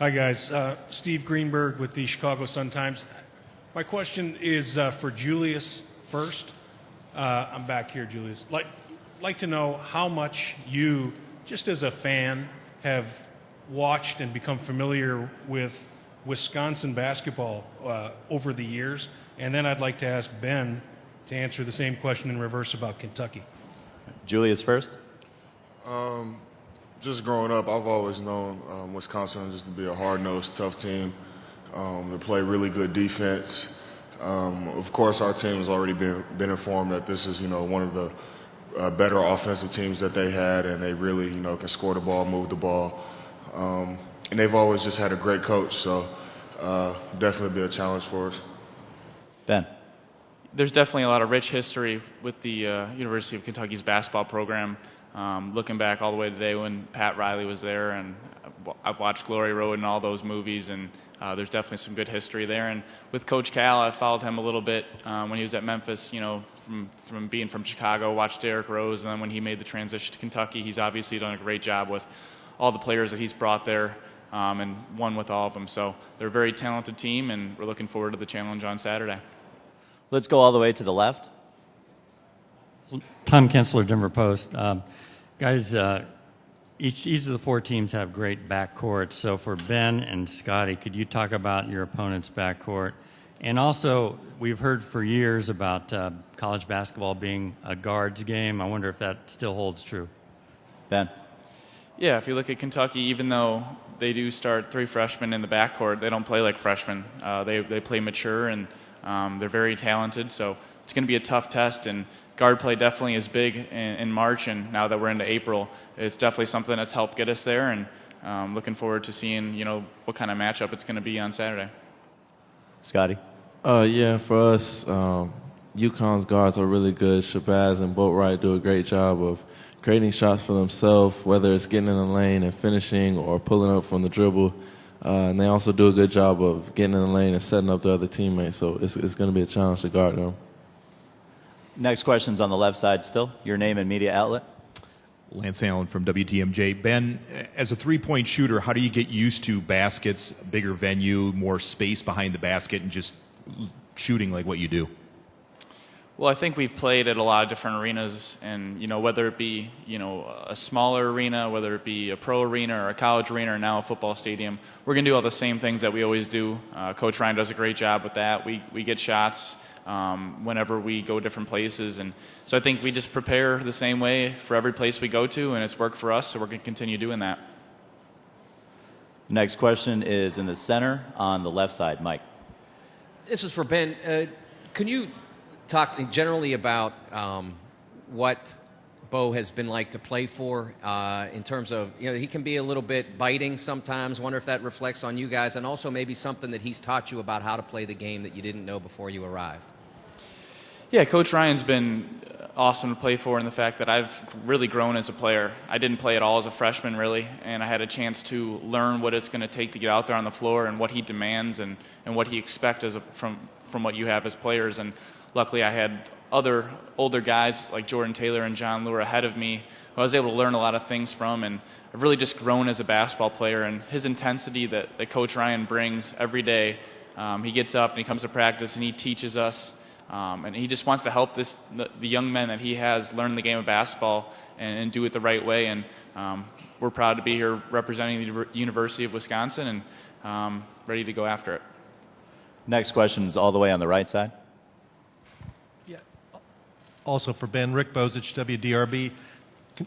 Hi, guys. Steve Greenberg with the Chicago Sun-Times. My question is for Julius first. I'm back here, Julius. Like to know how much you, just as a fan, have watched and become familiar with Wisconsin basketball over the years. And then I'd like to ask Ben to answer the same question in reverse about Kentucky. Julius first. Just growing up, I've always known Wisconsin just to be a hard-nosed, tough team. They play really good defense. Of course, our team has already been informed that this is, one of the better offensive teams that they had, and they really, can score the ball, move the ball. And they've always just had a great coach, so definitely be a challenge for us. Ben. There's definitely a lot of rich history with the University of Kentucky's basketball program. Looking back all the way to today when Pat Riley was there, and I've watched Glory Road and all those movies, and there's definitely some good history there. And with Coach Cal, I followed him a little bit when he was at Memphis, from being from Chicago, watched Derrick Rose, and then when he made the transition to Kentucky, he's obviously done a great job with all the players that he's brought there and won with all of them. So they're a very talented team, and we're looking forward to the challenge on Saturday. Let's go all the way to the left. Tom Kensler, Denver Post. Guys, each of the four teams have great backcourts. So for Ben and Scotty, could you talk about your opponent's backcourt? And also, we've heard for years about college basketball being a guards game. I wonder if that still holds true. Ben. Yeah, if you look at Kentucky, even though they do start three freshmen in the backcourt, they don't play like freshmen. They play mature, and they're very talented. So it's going to be a tough test, and guard play definitely is big in March, and now that we're into April, it's definitely something that's helped get us there, and looking forward to seeing, what kind of matchup it's going to be on Saturday. Scotty? Yeah, for us, UConn's guards are really good. Shabazz and Boatwright do a great job of creating shots for themselves, whether it's getting in the lane and finishing or pulling up from the dribble. And they also do a good job of getting in the lane and setting up the other teammates, so it's going to be a challenge to guard them. Next question's on the left side still. Your name and media outlet. Lance Allen from WTMJ. Ben, as a three-point shooter, how do you get used to baskets, bigger venue, more space behind the basket, and just shooting like what you do? Well, I think we've played at a lot of different arenas, and whether it be a smaller arena, whether it be a pro arena or a college arena, or now a football stadium, we're going to do all the same things that we always do. Coach Ryan does a great job with that. We get shots whenever we go different places, and so I think we just prepare the same way for every place we go to, and it's worked for us, so we're going to continue doing that. Next question is in the center on the left side. Mike. This is for Ben. Can you talk generally about what Bo has been like to play for in terms of, he can be a little bit biting sometimes. Wonder if that reflects on you guys, and also maybe something that he's taught you about how to play the game that you didn't know before you arrived. Yeah, Coach Ryan's been awesome to play for in the fact that I've really grown as a player. I didn't play at all as a freshman, really, and I had a chance to learn what it's going to take to get out there on the floor and what he demands and what he expects from what you have as players. And luckily, I had other older guys like Jordan Taylor and John Lure ahead of me who I was able to learn a lot of things from, and I've really just grown as a basketball player. And his intensity that Coach Ryan brings every day, he gets up and he comes to practice and he teaches us, and he just wants to help the young men that he has learn the game of basketball and do it the right way. And we're proud to be here representing the University of Wisconsin and ready to go after it. Next question is all the way on the right side. Also for Ben, Rick Bozich, WDRB.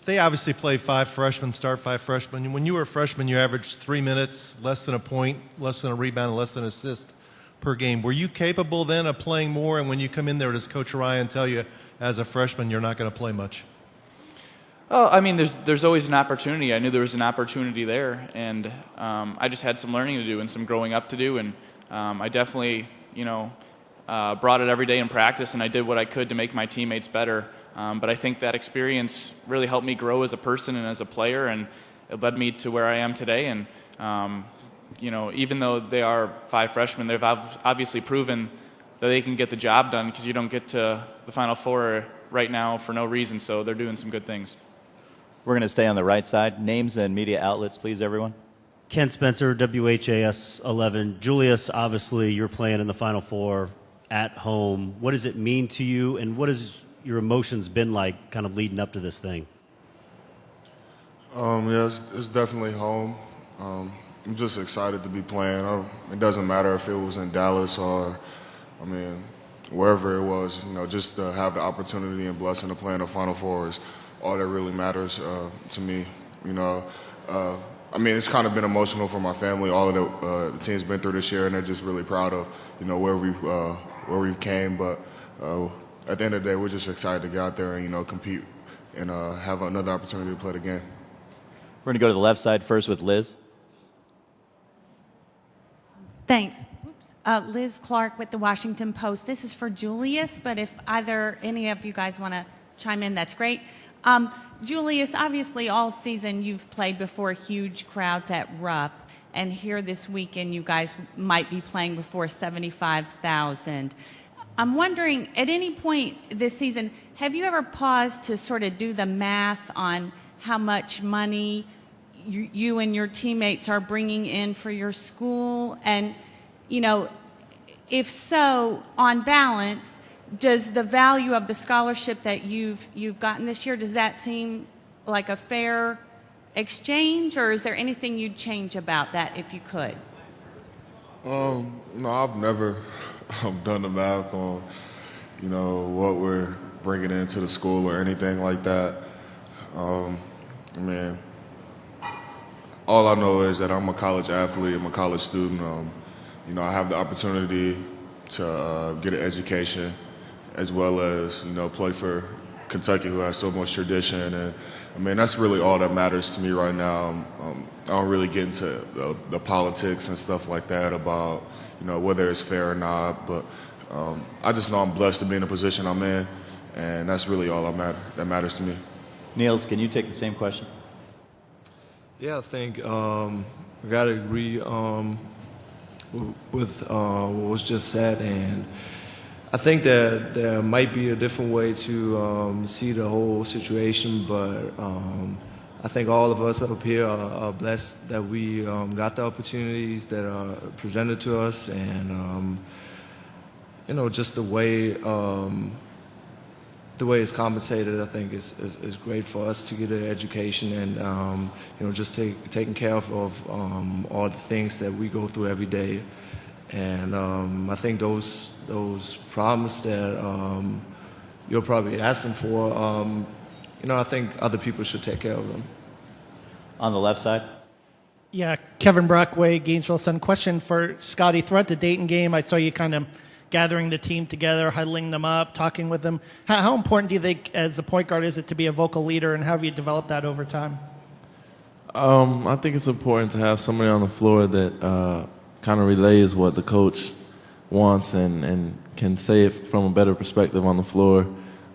They obviously play five freshmen, start five freshmen. When you were a freshman, you averaged 3 minutes, less than a point, less than a rebound, and less than an assist per game. Were you capable then of playing more? And when you come in there, does Coach Ryan tell you as a freshman you're not going to play much? Oh, I mean, there's always an opportunity. I knew there was an opportunity there, and I just had some learning to do and some growing up to do, and I definitely, brought it every day in practice, and I did what I could to make my teammates better. But I think that experience really helped me grow as a person and as a player, and it led me to where I am today. And, even though they are five freshmen, they've obviously proven that they can get the job done, because you don't get to the Final Four right now for no reason, so they're doing some good things. We're going to stay on the right side. Names and media outlets, please, everyone. Ken Spencer, WHAS 11. Julius, obviously you're playing in the Final Four at home. What does it mean to you, and what has your emotions been like kind of leading up to this thing? Yeah, it's definitely home. I'm just excited to be playing. It doesn't matter if it was in Dallas or, wherever it was. Just to have the opportunity and blessing to play in the Final Four is all that really matters to me. It's kind of been emotional for my family. All of the team's been through this year, and they're just really proud of where we've came. But at the end of the day, we're just excited to get out there and compete and have another opportunity to play the game. We're going to go to the left side first with Liz. Thanks. Liz Clark with the Washington Post. This is for Julius, but if any of you guys want to chime in, that's great. Julius, obviously all season you've played before huge crowds at Rupp, and here this weekend you guys might be playing before 75,000. I'm wondering, at any point this season, have you ever paused to sort of do the math on how much money you and your teammates are bringing in for your school? And, if so, on balance, does the value of the scholarship that you've gotten this year, does that seem like a fair exchange, or is there anything you'd change about that if you could? No, I've never done the math on, what we're bringing into the school or anything like that. All I know is that I'm a college athlete, I'm a college student. I have the opportunity to get an education as well as, play for Kentucky, who has so much tradition. And, that's really all that matters to me right now. I don't really get into the politics and stuff like that about, whether it's fair or not. But I just know I'm blessed to be in the position I'm in, and that's really all that matters to me. Niels, can you take the same question? Yeah, I think we got to agree with what was just said, and I think that there might be a different way to see the whole situation, but I think all of us up here are blessed that we got the opportunities that are presented to us, and just the way it's compensated, I think is great for us to get an education and just taking care of all the things that we go through every day. And I think those problems that you're probably asking for, I think other people should take care of them. On the left side. Yeah, Kevin Brockway, Gainesville Sun. Question for Scotty. Throughout the Dayton game, I saw you kind of gathering the team together, huddling them up, talking with them. How important do you think, as a point guard, is it to be a vocal leader, and how have you developed that over time? I think it's important to have somebody on the floor that kind of relays what the coach wants and can say it from a better perspective on the floor.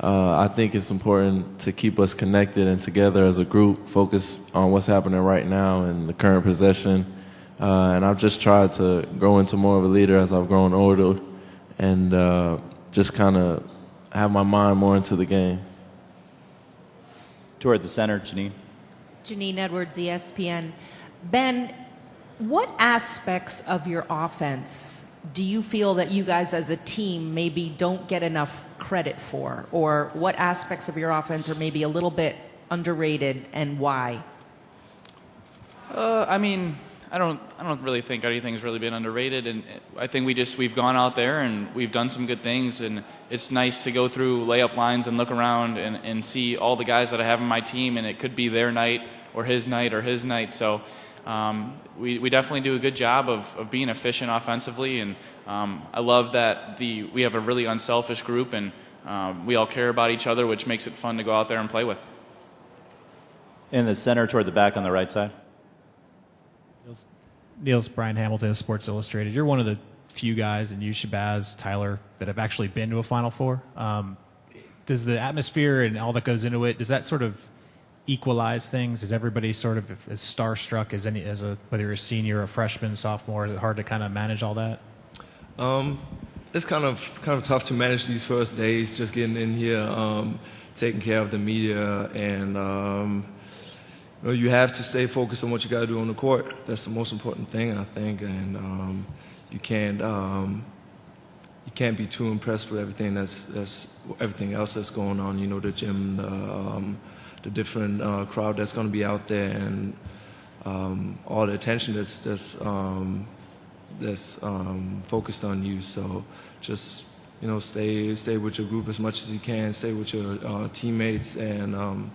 I think it's important to keep us connected and together as a group, focus on what's happening right now in the current possession. And I've just tried to grow into more of a leader as I've grown older, and just kind of have my mind more into the game. Toward the center, Janine. Janine Edwards, ESPN. Ben, what aspects of your offense do you feel that you guys as a team maybe don't get enough credit for? Or what aspects of your offense are maybe a little bit underrated, and why? I don't really think anything's really been underrated, and I think we've gone out there and we've done some good things, and it's nice to go through layup lines and look around and see all the guys that I have on my team, and it could be their night or his night. So we definitely do a good job of being efficient offensively, and I love that we have a really unselfish group, and we all care about each other, which makes it fun to go out there and play with. In the center toward the back on the right side. Niels, Brian Hamilton, Sports Illustrated. You're one of the few guys, and you, Shabazz, Tyler, that have actually been to a Final Four. Does the atmosphere and all that goes into it, does that sort of equalize things? Is everybody sort of as starstruck as whether you're a senior or a freshman, sophomore? Is it hard to kind of manage all that? It's kind of tough to manage these first days, just getting in here, taking care of the media, and you have to stay focused on what you got to do on the court. That's the most important thing, I think, and you can't be too impressed with everything everything else that's going on. You know, the gym, the different crowd that's going to be out there, and all the attention that's focused on you. So just stay with your group as much as you can. Stay with your teammates, and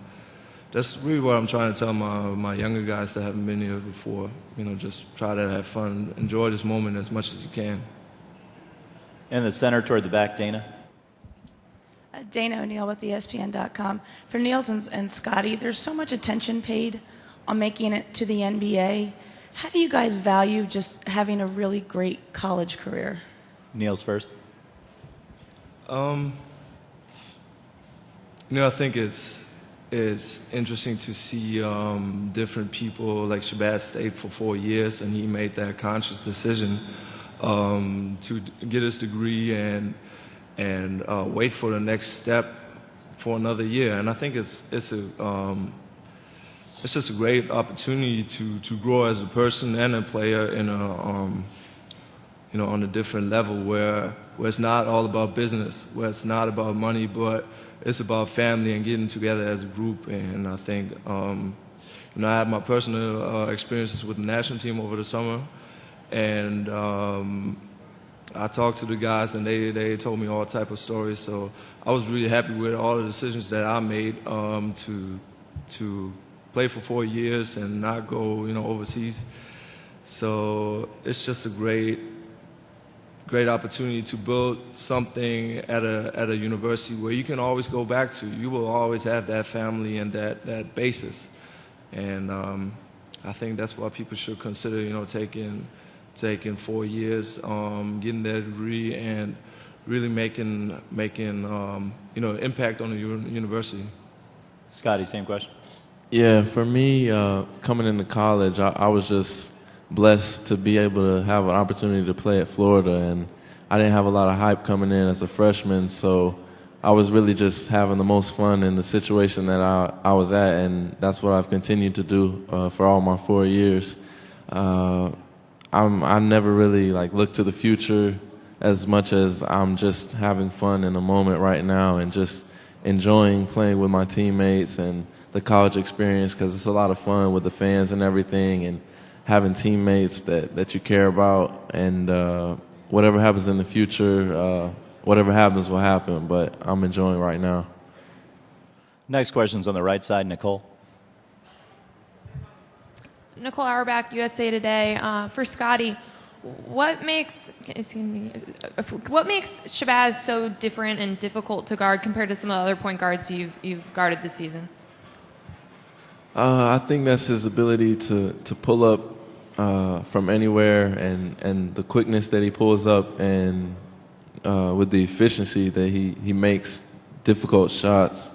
that's really what I'm trying to tell my younger guys that haven't been here before. Just try to have fun, enjoy this moment as much as you can. In the center toward the back, Dana. Dana O'Neill with ESPN.com. For Niels and Scotty, there's so much attention paid on making it to the NBA. How do you guys value just having a really great college career? Niels first. I think it's interesting to see different people. Like Shabazz stayed for 4 years, and he made that conscious decision to get his degree and wait for the next step for another year. And I think it's just a great opportunity to grow as a person and a player in on a different level where it's not all about business, where it's not about money, but it's about family and getting together as a group. And I think I had my personal experiences with the national team over the summer, and I talked to the guys, and they told me all type of stories. So I was really happy with all the decisions that I made to play for 4 years and not go overseas. So it's just a great opportunity to build something at a university where you can always go back to. You will always have that family and that basis. And I think that's why people should consider taking 4 years, getting their degree, and really making impact on the university. Scotty, same question. Yeah, for me, coming into college, I was just blessed to be able to have an opportunity to play at Florida, and I didn't have a lot of hype coming in as a freshman, so I was really just having the most fun in the situation that I was at, and that's what I've continued to do for all my 4 years. I never really look to the future as much as I'm just having fun in the moment right now and just enjoying playing with my teammates and the college experience, because it's a lot of fun with the fans and everything, and having teammates that you care about, and whatever happens in the future, whatever happens will happen, but I'm enjoying right now. Next question's on the right side, Nicole. Nicole Auerbach, USA Today. For Scotty, what makes Shabazz so different and difficult to guard compared to some of the other point guards you've guarded this season? I think that's his ability to pull up from anywhere, and the quickness that he pulls up, and with the efficiency that he makes difficult shots.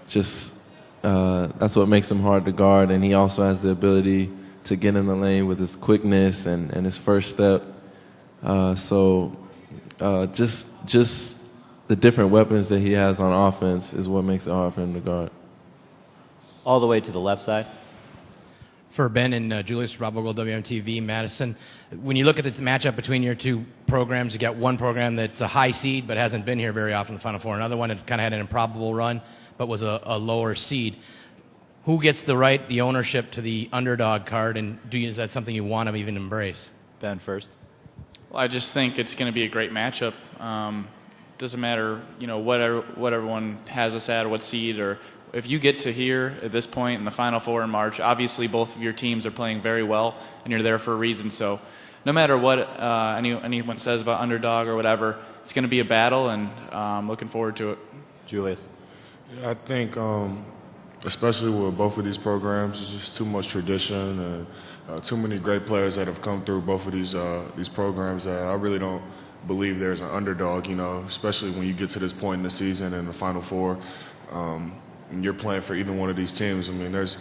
Just that's what makes him hard to guard, and he also has the ability to get in the lane with his quickness and his first step. Just the different weapons that he has on offense is what makes it hard for him to guard. All the way to the left side. For Ben and Julius Bravo, WMTV, Madison, when you look at the matchup between your two programs, you got one program that's a high seed but hasn't been here very often in the Final Four, another one that kind of had an improbable run but was a lower seed. Who gets the ownership to the underdog card, and is that something you want to even embrace? Ben first. Well, I just think it's going to be a great matchup. Doesn't matter, what everyone has us at, or what seed, or if you get to here at this point in the Final Four in March, obviously both of your teams are playing very well, and you're there for a reason. So no matter what anyone says about underdog or whatever, it's going to be a battle, and I'm looking forward to it. Julius. Yeah, I think, especially with both of these programs, there's just too much tradition and too many great players that have come through both of these programs that I really don't believe there's an underdog, especially when you get to this point in the season and the Final Four. And you're playing for either one of these teams. I mean, there's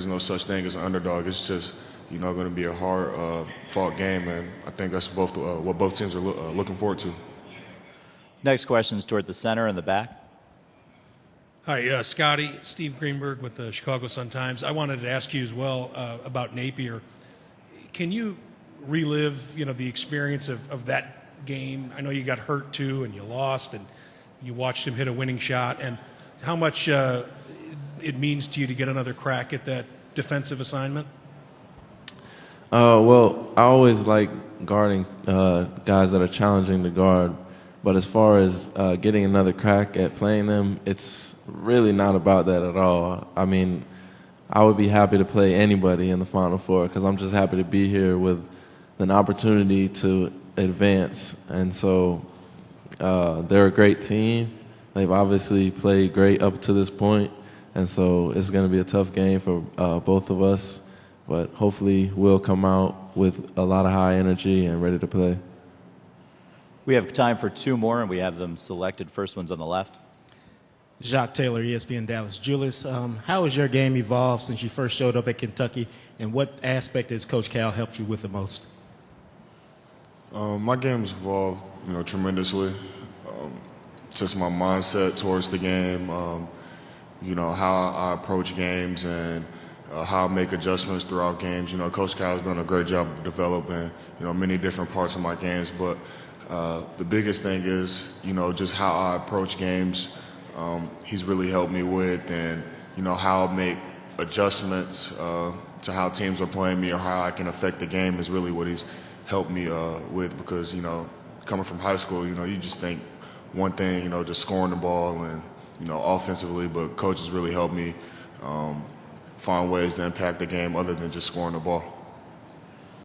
no such thing as an underdog. It's just, going to be a hard fought game, and I think that's what both teams are looking forward to. Next question's toward the center and the back. Hi, Scotty. Steve Greenberg with the Chicago Sun-Times. I wanted to ask you as well about Napier. Can you relive, the experience of that game? I know you got hurt too, and you lost, and you watched him hit a winning shot, and how much it means to you to get another crack at that defensive assignment? Well, I always like guarding guys that are challenging to guard. But as far as getting another crack at playing them, it's really not about that at all. I mean, I would be happy to play anybody in the Final Four because I'm just happy to be here with an opportunity to advance. And so they're a great team. They've obviously played great up to this point. And so it's going to be a tough game for both of us. But hopefully we'll come out with a lot of high energy and ready to play. We have time for two more, and we have them selected. First one's on the left. Jacques Taylor, ESPN Dallas. Julius, how has your game evolved since you first showed up at Kentucky, and what aspect has Coach Cal helped you with the most? My game's evolved, tremendously. Just my mindset towards the game, how I approach games and how I make adjustments throughout games. Coach Cal has done a great job of developing, many different parts of my games, but the biggest thing is, just how I approach games. He's really helped me with, and how I make adjustments to how teams are playing me or how I can affect the game is really what he's helped me with. Because coming from high school, you just think one thing, just scoring the ball and offensively, but coach has really helped me find ways to impact the game other than just scoring the ball.